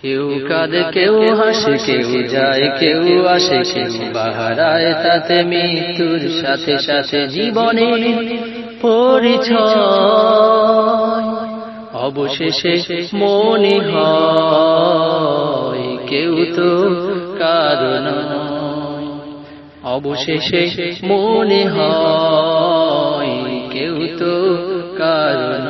কেউ কাঁদে কেউ হাসে কেউ যায় কেউ আসে কেউ বাহারায় তাতে মৃত্যুর সাথে সাথে জীবনের পরিচয় অবশেষে মনে হয় কেউ তো কারণ অবশেষে মনে হয় কেউ তো কারণ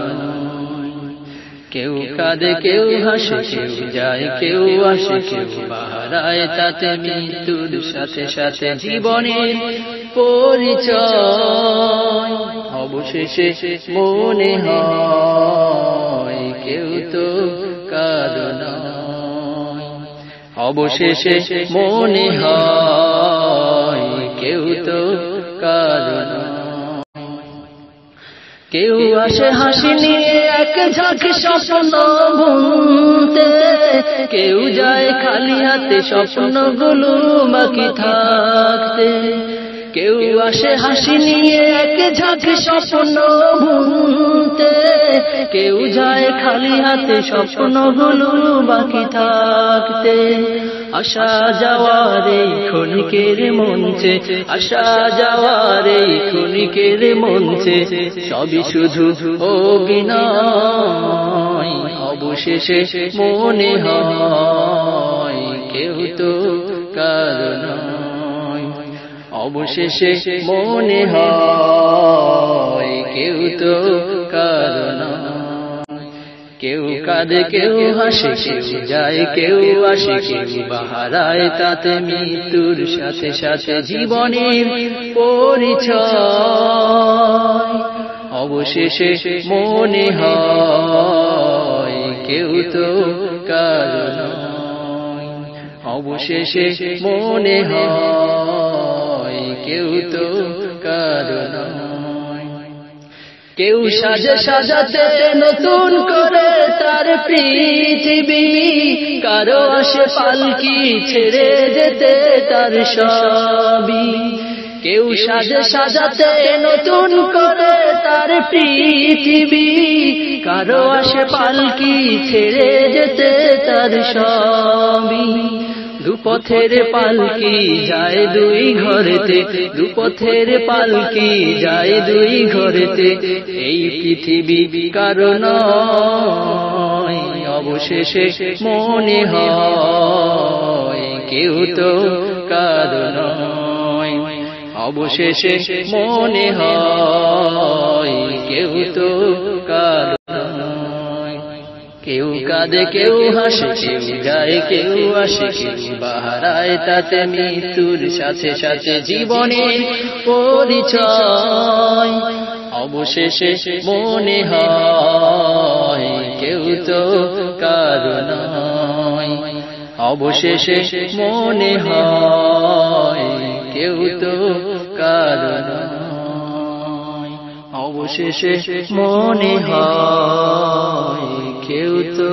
কেউ কাঁদে কেউ হাসে কেউ যায় কেউ আসে কেউ বাহারায় তাতে মৃত্যুর সাথে সাথে জীবনের পরিচয় অবশেষে মনে হয় কেউ তো কারণ অবশেষে মনে হয় কেউ তো কারণ কেউ আসে হাসি নিয়ে এক ঝাঁক স্বপ্ন বুনতে কেউ যায় খালি হাতে স্বপ্নগুলো বাকি থাকতে কেউ আসে হাসি নিয়ে এক ঝাঁক স্বপ্ন বুনতে কেউ যায় খালি হাতে স্বপ্নগুলো বাকি থাকতে আসা যাওয়ার এই ক্ষণিকের মঞ্চে আসা যাওয়ার এই ক্ষণিকের মঞ্চে সবই শুধু অভিনয় অবশেষে মনে হয় কেউ তো কারণ অবশেষে মনে হয় কেউ তো কারণ কেউ কাঁদে কেউ হাসে কেউ যায় কেউ আসে কেউ বাহারায় তাতে মৃত্যুর সাথে সাথে জীবনের পরিচয় অবশেষে মনে হয় কেউ তো কারণ অবশেষে মনে হয় কেউ তো কারণ কেউ সাজে সাজাতে নতুন করে তার পৃথিবী কারো আসে পালকি ছেড়ে যেতে তার সবই কেউ সাজে সাজাতে নতুন করে তার পৃথিবী কারো আসে পালকি ছেড়ে যেতে তার সবই দুপথের পালকি যায় দুই ঘরেতে দুপথের পালকি যায় দুই ঘরেতে এই পৃথিবী কারণ অবশেষে মনে হয় কেউ তো কারণ অবশেষে মনে হয় কেউ তো কারণ কেউ কাঁদে কেউ হাসে কেউ যায় কেউ আসে কেউ বাহারায় তাতে মৃত্যুর সাথে সাথে জীবনের পরিচয় অবশেষে মনে হয় কেউ তো কারণ অবশেষে মনে হয় কেউ তো কারণ অবশেষে মনে হয় কেউ তো